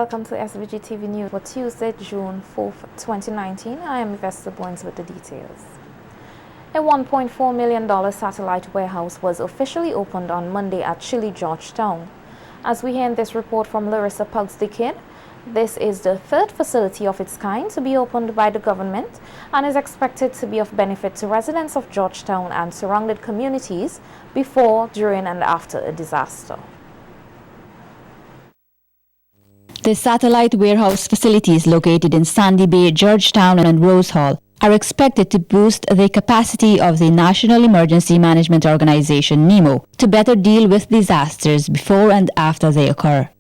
welcome to SVG-TV News for Tuesday, June 4th, 2019. I am Investor Boynes with the details. A $1.4 million satellite warehouse was officially opened on Monday at Chile, Georgetown. As we hear in this report from Larissa Pugsley-Kidd, this is the third facility of its kind to be opened by the government and is expected to be of benefit to residents of Georgetown and surrounding communities before, during, and after a disaster. The satellite warehouse facilities located in Sandy Bay, Georgetown, and Rose Hall are expected to boost the capacity of the National Emergency Management Organization, NEMO, to better deal with disasters before and after they occur.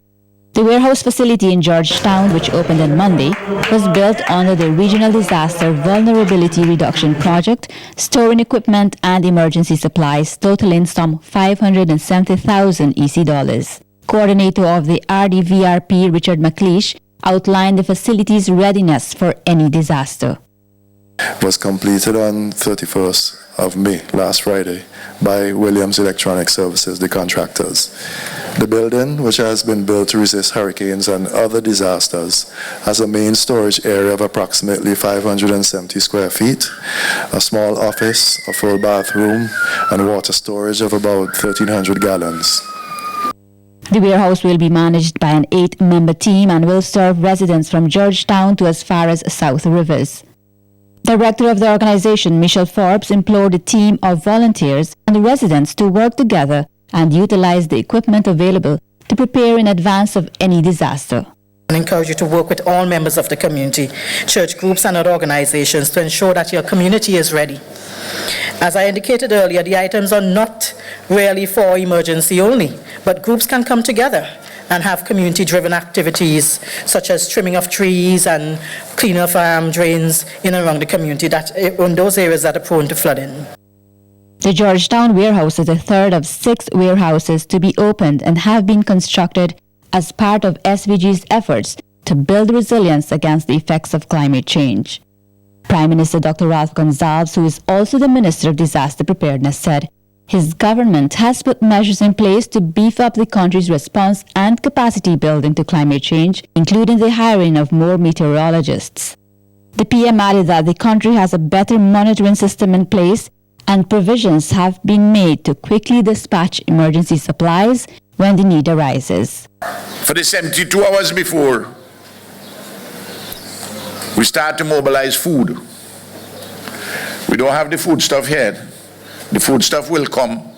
The warehouse facility in Georgetown, which opened on Monday, was built under the Regional Disaster Vulnerability Reduction Project, storing equipment and emergency supplies totaling some $570,000 EC dollars. Coordinator of the RDVRP, Richard McLeish, outlined the facility's readiness for any disaster. Was completed on 31st of May, last Friday, by Williams Electronic Services, the contractors. The building, which has been built to resist hurricanes and other disasters, has a main storage area of approximately 570 square feet, a small office, a full bathroom, and water storage of about 1,300 gallons. The warehouse will be managed by an 8-member team and will serve residents from Georgetown to as far as South Rivers. Director of the organization, Michelle Forbes, implored a team of volunteers and residents to work together and utilize the equipment available to prepare in advance of any disaster. I encourage you to work with all members of the community, church groups and other organizations to ensure that your community is ready. As I indicated earlier, the items are not really for emergency only, but groups can come together and have community-driven activities such as trimming of trees and cleaning of drains in and around the community in those areas that are prone to flooding. The Georgetown warehouse is the third of 6 warehouses to be opened and have been constructed as part of SVG's efforts to build resilience against the effects of climate change. Prime Minister Dr. Ralph Gonsalves, who is also the Minister of Disaster Preparedness, said his government has put measures in place to beef up the country's response and capacity building to climate change, including the hiring of more meteorologists. The PM added that the country has a better monitoring system in place and provisions have been made to quickly dispatch emergency supplies when the need arises. For the 72 hours before we start to mobilize food, we don't have the foodstuff yet. The foodstuff will come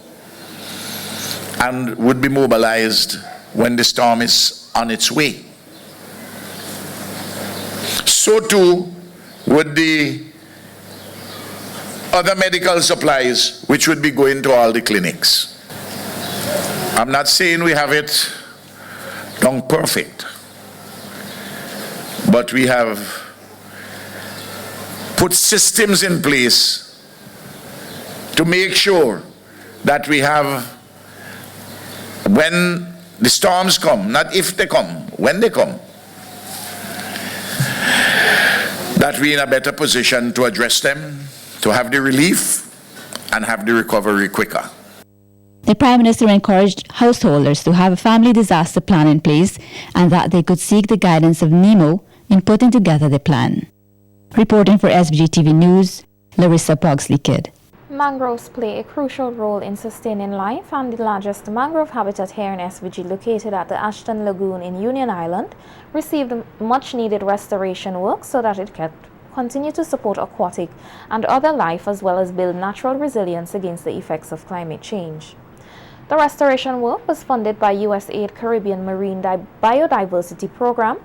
and would be mobilized when the storm is on its way. So too would the other medical supplies which would be going to all the clinics. I'm not saying we have it done perfect, but we have put systems in place to make sure that we have, when the storms come, not if they come, when they come, that we're in a better position to address them, to have the relief and have the recovery quicker. The Prime Minister encouraged householders to have a family disaster plan in place and that they could seek the guidance of NEMO in putting together the plan. Reporting for SVG-TV News, Larissa Pugsley-Kidd. Mangroves play a crucial role in sustaining life, and the largest mangrove habitat here in SVG, located at the Ashton Lagoon in Union Island, received much-needed restoration work so that it can continue to support aquatic and other life as well as build natural resilience against the effects of climate change. The restoration work was funded by USAID Caribbean Marine Biodiversity Program.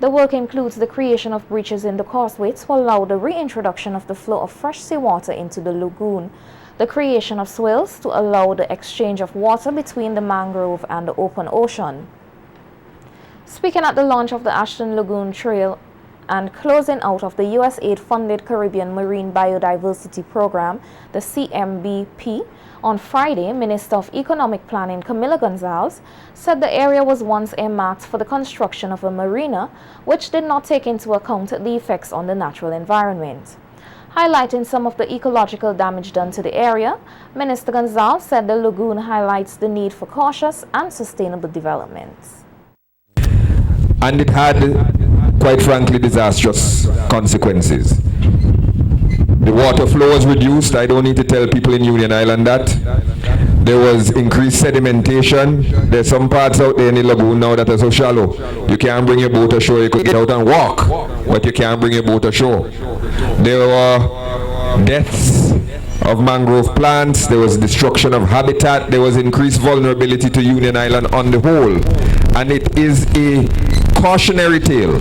The work includes the creation of breaches in the causeway to allow the reintroduction of the flow of fresh seawater into the lagoon, the creation of swales to allow the exchange of water between the mangrove and the open ocean. Speaking at the launch of the Ashton Lagoon Trail and closing out of the USAID-funded Caribbean Marine Biodiversity Program, the CMBP, on Friday, Minister of Economic Planning Camila Gonsalves said the area was once earmarked for the construction of a marina, which did not take into account the effects on the natural environment. Highlighting some of the ecological damage done to the area, Minister Gonsalves said the lagoon highlights the need for cautious and sustainable development. And it had, quite frankly, disastrous consequences. The water flow was reduced. I don't need to tell people in Union Island that. There was increased sedimentation. There's some parts out there in the lagoon now that are so shallow. You can't bring your boat ashore. You could get out and walk, but you can't bring your boat ashore. There were deaths of mangrove plants. There was destruction of habitat. There was increased vulnerability to Union Island on the whole. And it is a cautionary tale,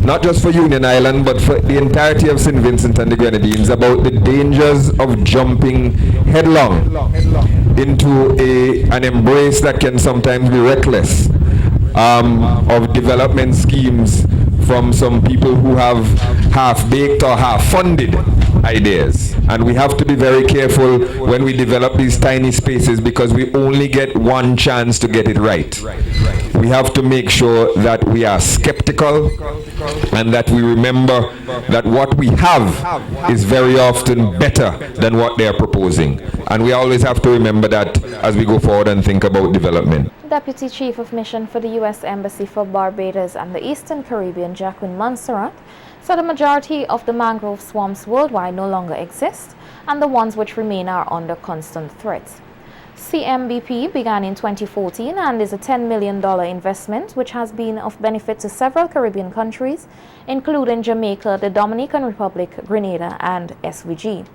not just for Union Island, but for the entirety of St. Vincent and the Grenadines, about the dangers of jumping headlong into an embrace that can sometimes be reckless of development schemes from some people who have half-baked or half-funded ideas. And we have to be very careful when we develop these tiny spaces, because we only get one chance to get it right. We have to make sure that we are skeptical and that we remember that what we have is very often better than what they are proposing. And we always have to remember that as we go forward and think about development. Deputy Chief of Mission for the U.S. Embassy for Barbados and the Eastern Caribbean, Jacqueline Montserrat, said the majority of the mangrove swamps worldwide no longer exist, and the ones which remain are under constant threat. CMBP began in 2014 and is a $10 million investment which has been of benefit to several Caribbean countries, including Jamaica, the Dominican Republic, Grenada, and SVG.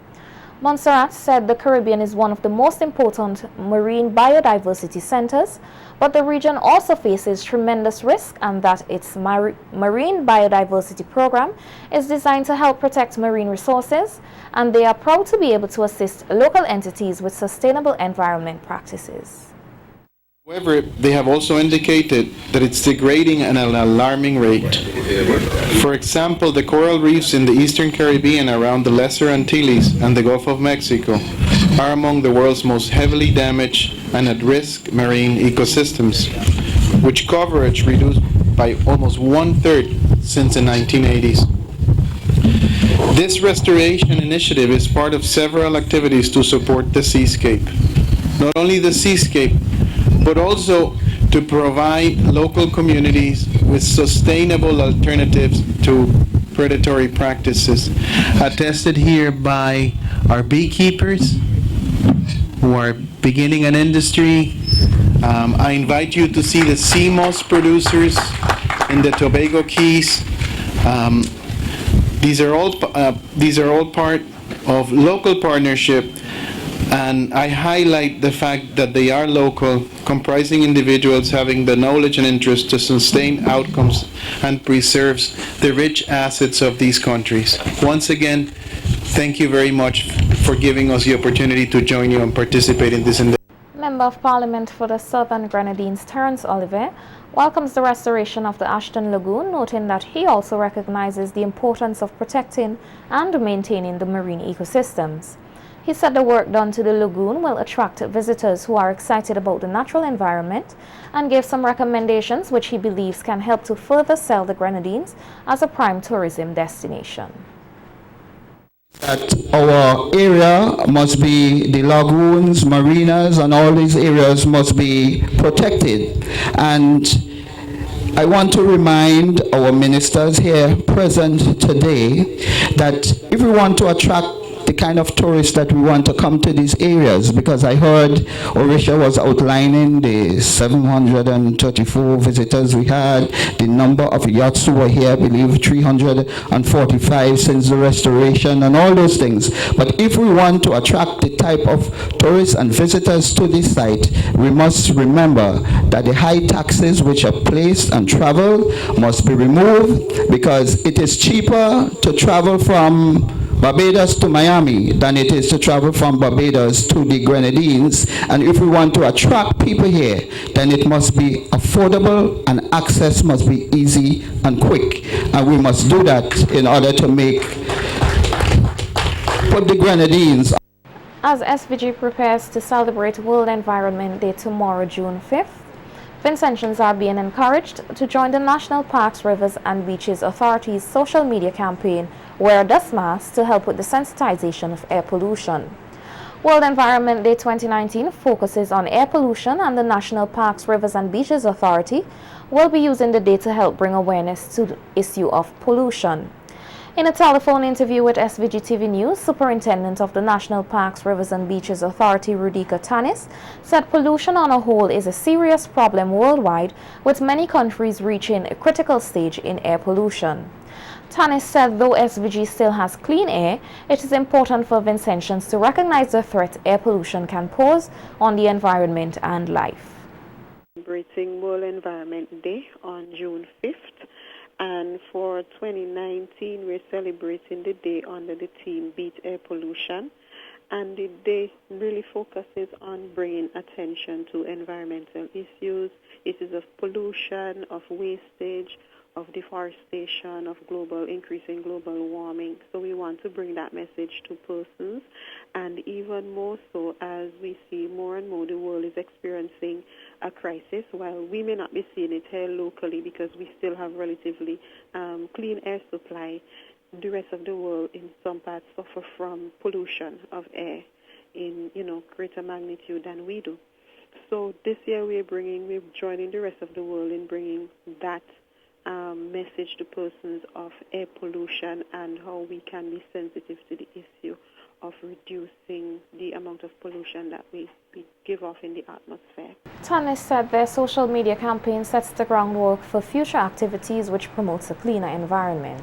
Montserrat said the Caribbean is one of the most important marine biodiversity centers, but the region also faces tremendous risk, and that its marine biodiversity program is designed to help protect marine resources, and they are proud to be able to assist local entities with sustainable environment practices. However, they have also indicated that it's degrading at an alarming rate. For example, the coral reefs in the Eastern Caribbean around the Lesser Antilles and the Gulf of Mexico are among the world's most heavily damaged and at-risk marine ecosystems, which coverage reduced by almost 1/3 since the 1980s. This restoration initiative is part of several activities to support the seascape. Not only the seascape, but also to provide local communities with sustainable alternatives to predatory practices, attested here by our beekeepers who are beginning an industry. I invite you to see the sea moss producers in the Tobago Keys. These are all part of local partnership. And I highlight the fact that they are local, comprising individuals having the knowledge and interest to sustain outcomes and preserves the rich assets of these countries. Once again, thank you very much for giving us the opportunity to join you and participate in this endeavor. Member of Parliament for the Southern Grenadines, Terence Oliver, welcomes the restoration of the Ashton Lagoon, noting that he also recognizes the importance of protecting and maintaining the marine ecosystems. He said the work done to the lagoon will attract visitors who are excited about the natural environment, and gave some recommendations which he believes can help to further sell the Grenadines as a prime tourism destination. That our area must be, the lagoons, marinas, and all these areas must be protected. And I want to remind our ministers here present today that if we want to attract the kind of tourists that we want to come to these areas, because I heard Orisha was outlining the 734 visitors we had, the number of yachts who were here, I believe 345 since the restoration, and all those things. But if we want to attract the type of tourists and visitors to this site, we must remember that the high taxes which are placed on travel must be removed, because it is cheaper to travel from Barbados to Miami than it is to travel from Barbados to the Grenadines. And if we want to attract people here, then it must be affordable and access must be easy and quick. And we must do that in order to put the Grenadines. As SVG prepares to celebrate World Environment Day tomorrow, June 5th, Vincentians are being encouraged to join the National Parks, Rivers and Beaches Authority's social media campaign Wear a Dust Mask to help with the sensitization of air pollution. World Environment Day 2019 focuses on air pollution, and the National Parks, Rivers and Beaches Authority will be using the day to help bring awareness to the issue of pollution. In a telephone interview with SVG-TV News, Superintendent of the National Parks, Rivers and Beaches Authority, Rudika Tanis, said pollution on a whole is a serious problem worldwide, with many countries reaching a critical stage in air pollution. Tanis said though SVG still has clean air, it is important for Vincentians to recognize the threat air pollution can pose on the environment and life. Celebrating World Environment Day on June 5th. And for 2019, we're celebrating the day under the theme Beat Air Pollution. And the day really focuses on bringing attention to environmental issues of pollution, of wastage, of deforestation, of increasing global warming. So we want to bring that message to persons, and even more so as we see more and more the world is experiencing a crisis. While we may not be seeing it here locally because we still have relatively clean air supply, the rest of the world in some parts suffer from pollution of air in greater magnitude than we do. So this year we're joining the rest of the world in bringing that message to persons of air pollution and how we can be sensitive to the issue of reducing the amount of pollution that we give off in the atmosphere. Tanis said their social media campaign sets the groundwork for future activities which promotes a cleaner environment.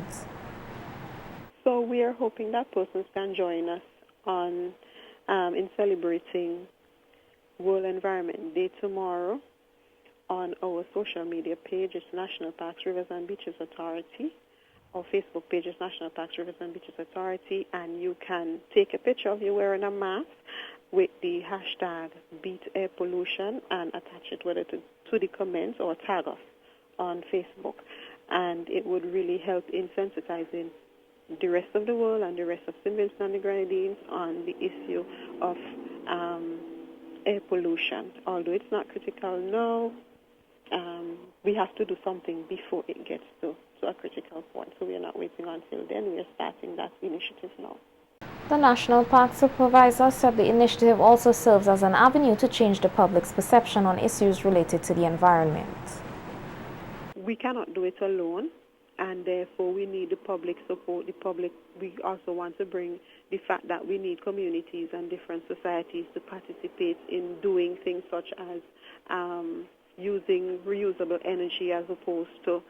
So we are hoping that persons can join us in celebrating World Environment Day tomorrow on our social media page. It's National Parks, Rivers and Beaches Authority. Our Facebook page is National Parks, Rivers and Beaches Authority, and you can take a picture of you wearing a mask with the hashtag Beat Air Pollution and attach it whether to the comments or tag us on Facebook. And it would really help in sensitizing the rest of the world and the rest of St. Vincent and the Grenadines on the issue of air pollution. Although it's not critical now, we have to do something before it gets to a critical point. So we are not waiting until then. We are starting that initiative now. The National Park Supervisor said the initiative also serves as an avenue to change the public's perception on issues related to the environment. We cannot do it alone, and therefore we need the public support. We also want to bring the fact that we need communities and different societies to participate in doing things such as using reusable energy as opposed to,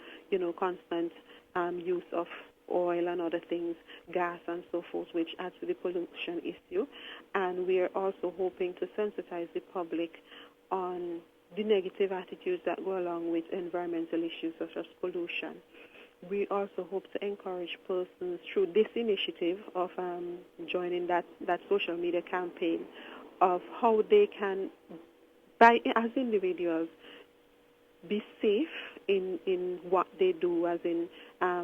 constant use of oil and other things, gas and so forth, which adds to the pollution issue. And we are also hoping to sensitize the public on the negative attitudes that go along with environmental issues such as pollution. We also hope to encourage persons through this initiative of joining that social media campaign of how they can, as individuals, be safe in what they do, as in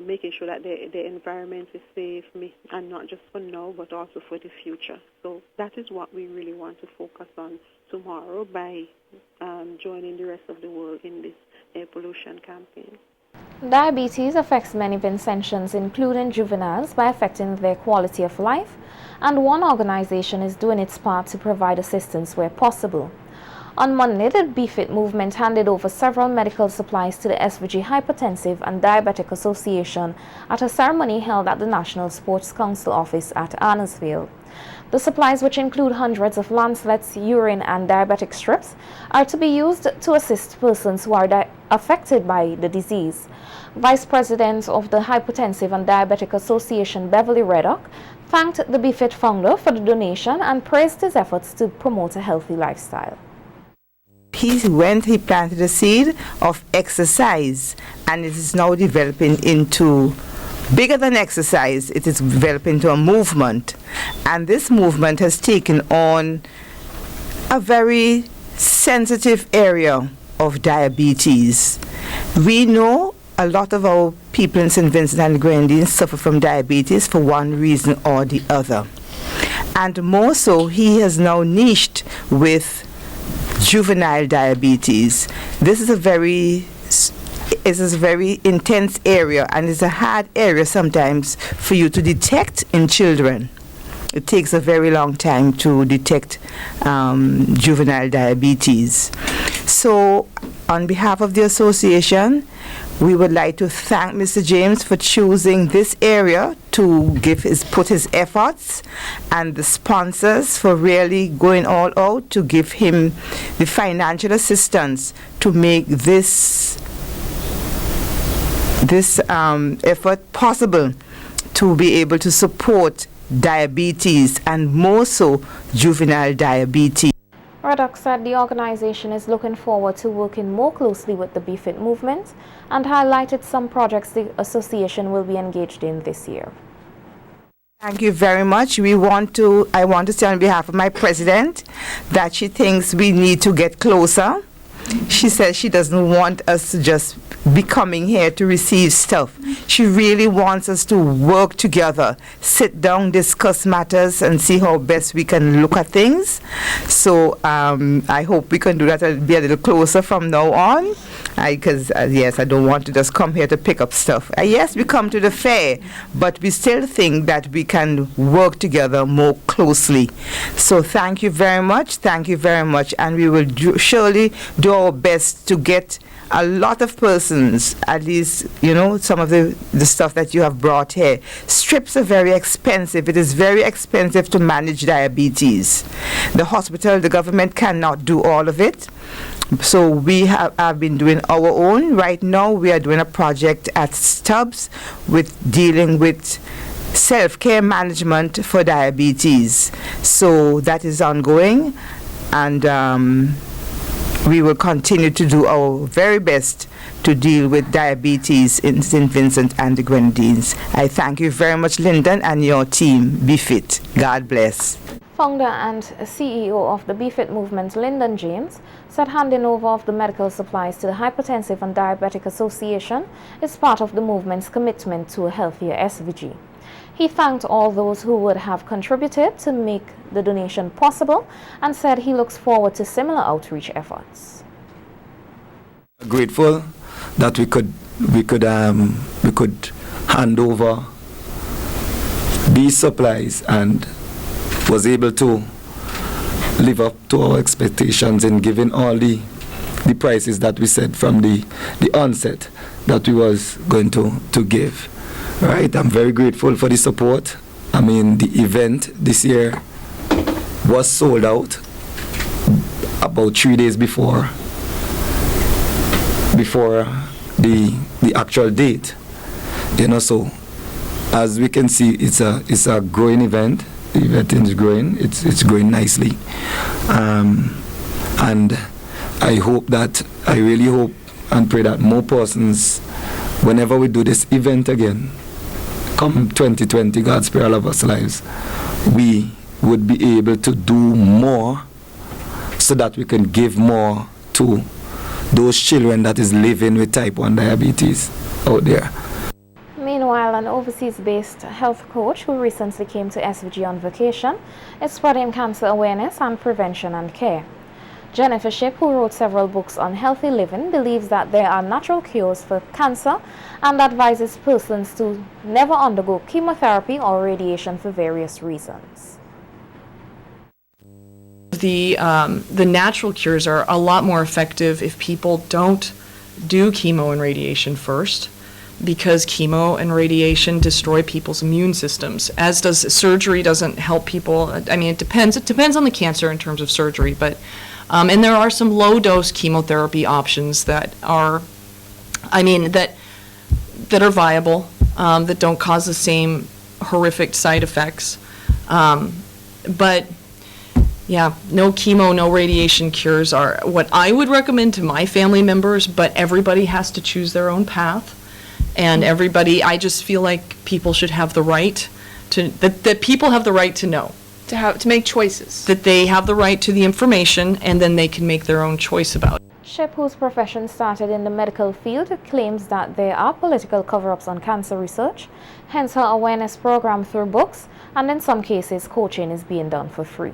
making sure that the environment is safe, and not just for now, but also for the future. So that is what we really want to focus on tomorrow by joining the rest of the world in this air pollution campaign. Diabetes affects many Vincentians, including juveniles, by affecting their quality of life, and one organization is doing its part to provide assistance where possible. On Monday, the BeFit movement handed over several medical supplies to the SVG Hypertensive and Diabetic Association at a ceremony held at the National Sports Council office at Arnersville. The supplies, which include hundreds of lancelets, urine and diabetic strips, are to be used to assist persons who are affected by the disease. Vice President of the Hypertensive and Diabetic Association, Beverly Reddock, thanked the BeFit founder for the donation and praised his efforts to promote a healthy lifestyle. He planted a seed of exercise, and it is now developing into bigger than exercise. It is developing into a movement, and this movement has taken on a very sensitive area of diabetes. We know a lot of our people in St. Vincent and the Grenadines suffer from diabetes for one reason or the other, and more so he has now niched with juvenile diabetes. This is a very intense area, and it's a hard area sometimes for you to detect in children. It takes a very long time to detect juvenile diabetes. So on behalf of the association, we would like to thank Mr. James for choosing this area to put his efforts, and the sponsors for really going all out to give him the financial assistance to make this effort possible, to be able to support diabetes, and more so juvenile diabetes. Raddock said the organization is looking forward to working more closely with the BFIT movement and highlighted some projects the association will be engaged in this year. Thank you very much. I want to say on behalf of my president that she thinks we need to get closer. She says she doesn't want us to just be coming here to receive stuff. She really wants us to work together, sit down, discuss matters, and see how best we can look at things. So I hope we can do that and be a little closer from now on. Because, yes, I don't want to just come here to pick up stuff. Yes, we come to the fair, but we still think that we can work together more closely. So thank you very much. Thank you very much. And we will surely do our best to get a lot of persons, at least, you know, some of the stuff that you have brought here. Strips are very expensive. It is very expensive to manage diabetes. The hospital, the government cannot do all of it. So we have been doing our own. Right now we are doing a project at Stubbs with dealing with self-care management for diabetes. So that is ongoing, and we will continue to do our very best to deal with diabetes in St. Vincent and the Grenadines. I thank you very much, Lyndon, and your team. BFIT. God bless. Founder and CEO of the BFIT movement, Lyndon James, said handing over of the medical supplies to the Hypertensive and Diabetic Association is part of the movement's commitment to a healthier SVG. He thanked all those who would have contributed to make the donation possible and said he looks forward to similar outreach efforts. Grateful that we could hand over these supplies and was able to live up to our expectations in giving all the prices that we said from the onset that we was going to give. Right, I'm very grateful for the support. I mean, the event this year was sold out about 3 days before the actual date. You know, so as we can see, it's a growing event. The event is growing. It's growing nicely, and I really hope and pray that more persons, whenever we do this event again, come 2020, God spare all of us lives, we would be able to do more so that we can give more to those children that is living with type 1 diabetes out there. Meanwhile, an overseas-based health coach who recently came to SVG on vacation is spreading cancer awareness and prevention and care. Jennifer Shipp, who wrote several books on healthy living, believes that there are natural cures for cancer and advises persons to never undergo chemotherapy or radiation for various reasons. The natural cures are a lot more effective if people don't do chemo and radiation first, because chemo and radiation destroy people's immune systems, as does surgery. Doesn't help people. I mean, it depends on the cancer in terms of surgery, but and there are some low-dose chemotherapy options that are, that are viable, that don't cause the same horrific side effects. But yeah, no chemo, no radiation cures are what I would recommend to my family members, but everybody has to choose their own path. And I just feel like people should have the right to, that people have the right to know. To make choices. That they have the right to the information, and then they can make their own choice about it. Shipp, whose profession started in the medical field, claims that there are political cover-ups on cancer research, hence her awareness program through books, and in some cases coaching is being done for free.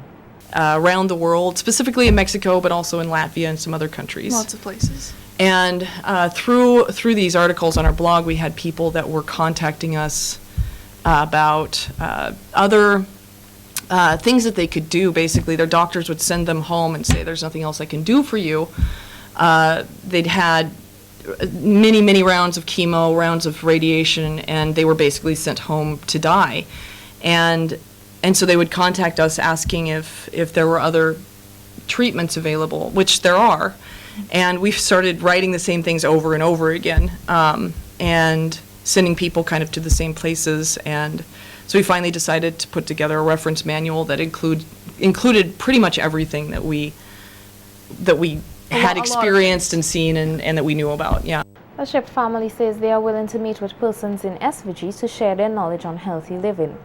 Around the world, specifically in Mexico, but also in Latvia and some other countries. Lots of places. And through these articles on our blog, we had people that were contacting us about other things that they could do. Basically, their doctors would send them home and say, there's nothing else I can do for you. They'd had many rounds of chemo, rounds of radiation, and they were basically sent home to die. And so they would contact us asking if there were other treatments available, which there are. And we've started writing the same things over and over again, and sending people kind of to the same places. And so we finally decided to put together a reference manual that included pretty much everything that we had experienced and seen and that we knew about, yeah. The Ship family says they are willing to meet with persons in SVG to share their knowledge on healthy living.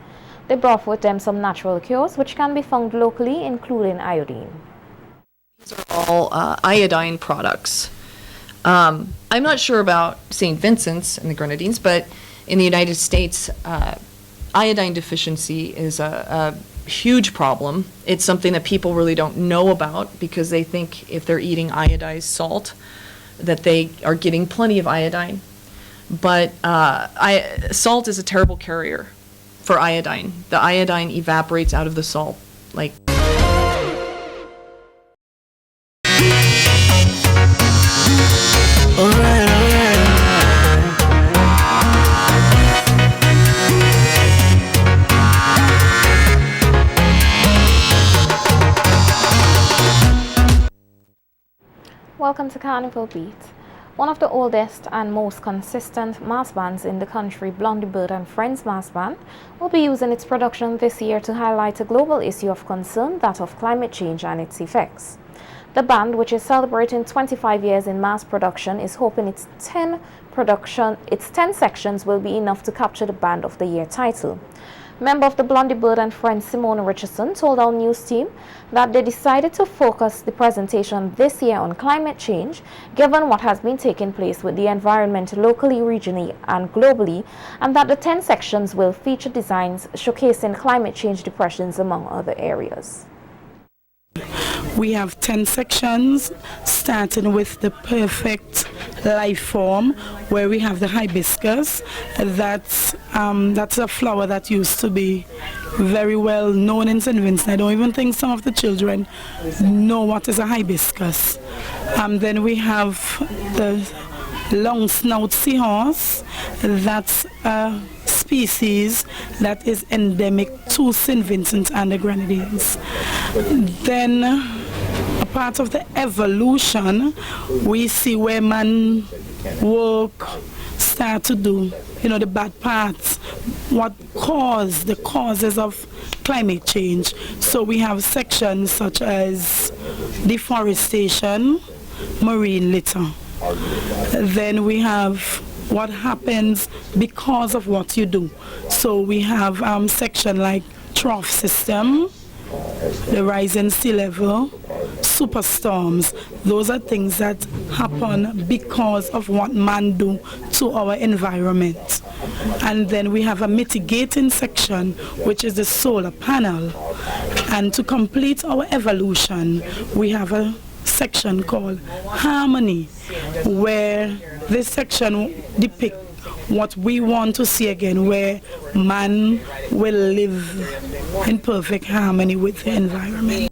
They brought with them some natural cures which can be found locally, including iodine. These are all iodine products. I'm not sure about St. Vincent's and the Grenadines, but in the United States, iodine deficiency is a huge problem. It's something that people really don't know about because they think if they're eating iodized salt that they are getting plenty of iodine. But salt is a terrible carrier for iodine. The iodine evaporates out of the salt like Welcome to Carnival Beat. One of the oldest and most consistent mass bands in the country, Blondie Bird and Friends Mass Band, will be using its production this year to highlight a global issue of concern, that of climate change and its effects. The band, which is celebrating 25 years in mass production, is hoping its 10 sections will be enough to capture the Band of the Year title. Member of the Blondie Bird and Friends, Simone Richardson, told our news team that they decided to focus the presentation this year on climate change, given what has been taking place with the environment locally, regionally, and globally, and that the 10 sections will feature designs showcasing climate change depressions among other areas. We have 10 sections, starting with the perfect life form, where we have the hibiscus. That's a flower that used to be very well known in St. Vincent. I don't even think some of the children know what is a hibiscus. Then we have the long snout seahorse. That's a species that is endemic to St. Vincent and the Grenadines. Then, a part of the evolution, we see where man work start to do, the bad parts, what caused the causes of climate change. So we have sections such as deforestation, marine litter. Then we have what happens because of what you do. So we have section like trough system, the rise in sea level, superstorms. Those are things that happen because of what man do to our environment. And then we have a mitigating section, which is the solar panel. And to complete our evolution, we have a section called Harmony, where this section depicts what we want to see again, where man will live in perfect harmony with the environment.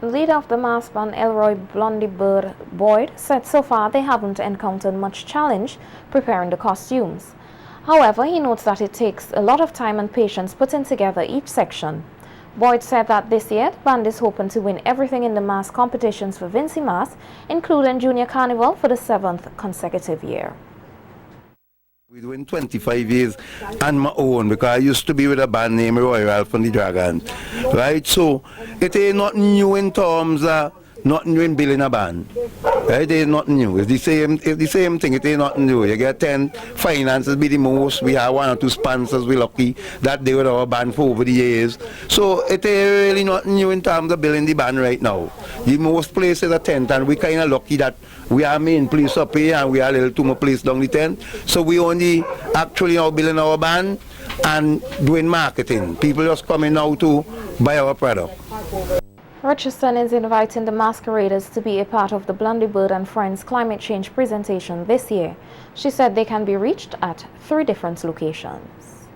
The leader of the mass band, Elroy Blondie Bird Boyd, said so far they haven't encountered much challenge preparing the costumes. However, he notes that it takes a lot of time and patience putting together each section. Boyd said that this year, the band is hoping to win everything in the mass competitions for Vincy Mass, including Junior Carnival for the 7th consecutive year. We're doing 25 years on my own, because I used to be with a band named Royal from the Dragons, right? So it ain't nothing new in terms of nothing new in building a band, right? It ain't nothing new. It's the same thing. It ain't nothing new. You get 10 finances be the most. We have 1 or 2 sponsors. We're lucky that they were our band for over the years. So it ain't really nothing new in terms of building the band right now. The most places are tent, and we're kind of lucky that we are main place up here and we are a little too much place down the tent. So we only actually now building our band and doing marketing. People just coming now to buy our product. Richardson is inviting the masqueraders to be a part of the Blondie Bird and Friends climate change presentation this year. She said they can be reached at 3 different locations.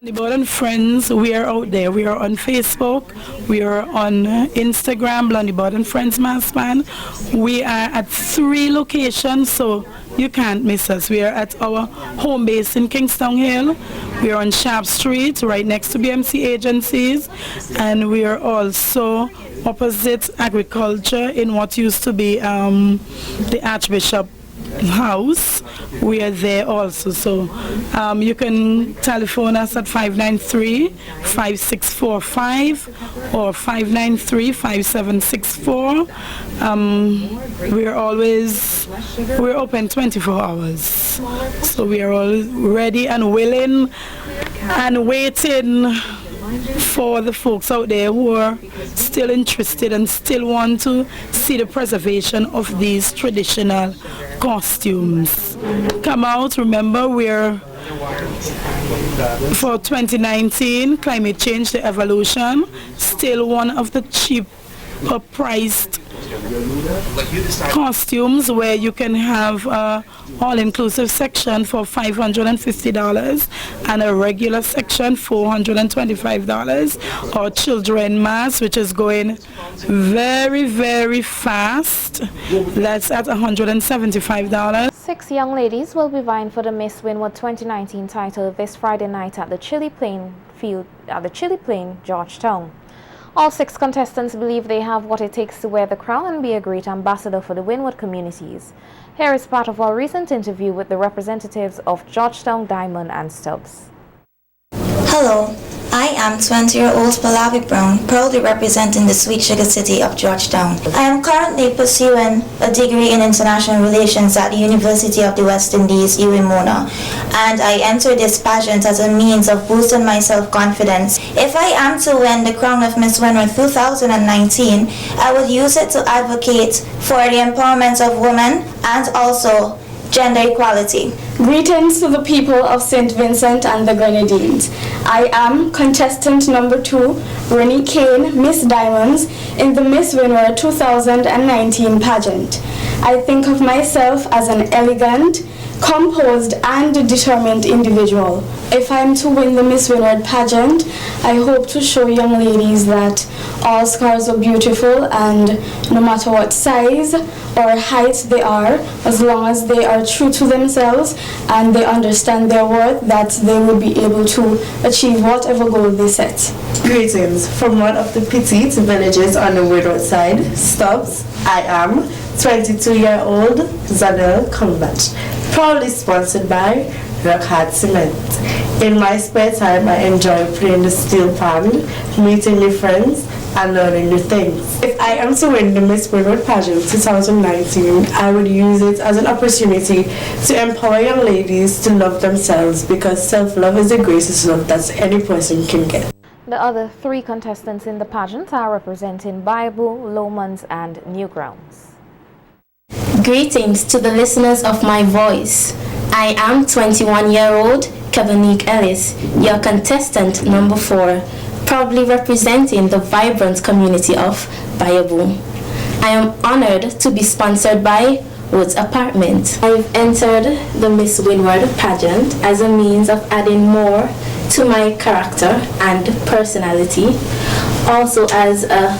Windward and Friends, we are out there. We are on Facebook, we are on Instagram, Windward and Friends Mass Band. We are at 3 locations, so you can't miss us. We are at our home base in Kingston Hill. We are on Sharp Street, right next to BMC Agencies, and we are also opposite Agriculture in what used to be the Archbishop House. We are there also, so you can telephone us at 593-5645 or 593-5764. We're open 24 hours, so we are all ready and willing and waiting for the folks out there who are still interested and still want to see the preservation of these traditional costumes. Come out. Remember, we're for 2019 Climate Change, the Evolution, still one of the cheaper priced costumes, where you can have all-inclusive section for $550 and a regular section $425, or children mass, which is going very, very fast. That's at $175. 6 young ladies will be vying for the Miss Windward 2019 title this Friday night at the Chili Plain Georgetown. All 6 contestants believe they have what it takes to wear the crown and be a great ambassador for the Windward communities. Here is part of our recent interview with the representatives of Georgetown, Diamond and Stubbs. Hello, I am 20-year-old Pallavi Brown, proudly representing the sweet sugar city of Georgetown. I am currently pursuing a degree in international relations at the University of the West Indies, UWI-Mona, and I entered this pageant as a means of boosting my self-confidence. If I am to win the crown of Miss Windward 2019, I would use it to advocate for the empowerment of women and also gender equality. Greetings to the people of St. Vincent and the Grenadines. I am contestant number 2, Rennie Kane, Miss Diamonds, in the Miss Windward 2019 pageant. I think of myself as an elegant, composed and determined individual. If I'm to win the Miss Windward pageant, I hope to show young ladies that all scars are beautiful, and no matter what size or height they are, as long as they are true to themselves and they understand their worth, that they will be able to achieve whatever goal they set. Greetings from one of the petite villages on the Windward side, Stubbs. I am 22-year-old Zadel Cumberbatch, proudly sponsored by Rock Hard Cement. In my spare time, I enjoy playing the steel pan, meeting new friends, and learning new things. If I am to win the Miss Windward pageant 2019, I would use it as an opportunity to empower young ladies to love themselves, because self-love is the greatest love that any person can get. The other 3 contestants in the pageant are representing Bible, Lomans and Newgrounds. Greetings to the listeners of my voice. I am 21-year-old Kevinique Ellis, your contestant number 4, proudly representing the vibrant community of Bayabu. I am honored to be sponsored by Woods Apartment. I've entered the Miss Windward pageant as a means of adding more to my character and personality, also as a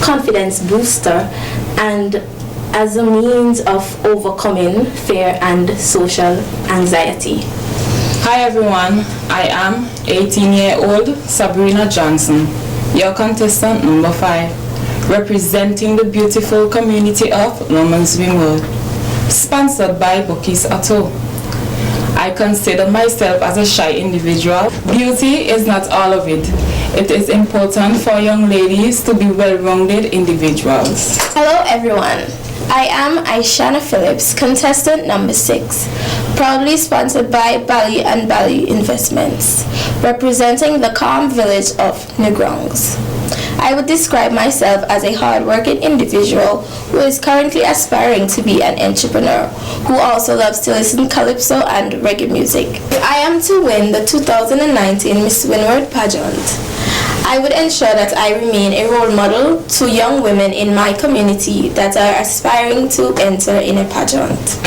confidence booster and as a means of overcoming fear and social anxiety. Hi everyone, I am 18-year-old Sabrina Johnson, your contestant number 5, representing the beautiful community of Lomans Windward, sponsored by Bookies Auto. I consider myself as a shy individual. Beauty is not all of it. It is important for young ladies to be well-rounded individuals. Hello everyone. I am Aishana Phillips, contestant number 6, proudly sponsored by Bali and Bali Investments, representing the calm village of Newgrounds. I would describe myself as a hard-working individual who is currently aspiring to be an entrepreneur, who also loves to listen to calypso and reggae music. If I am to win the 2019 Miss Windward pageant, I would ensure that I remain a role model to young women in my community that are aspiring to enter in a pageant.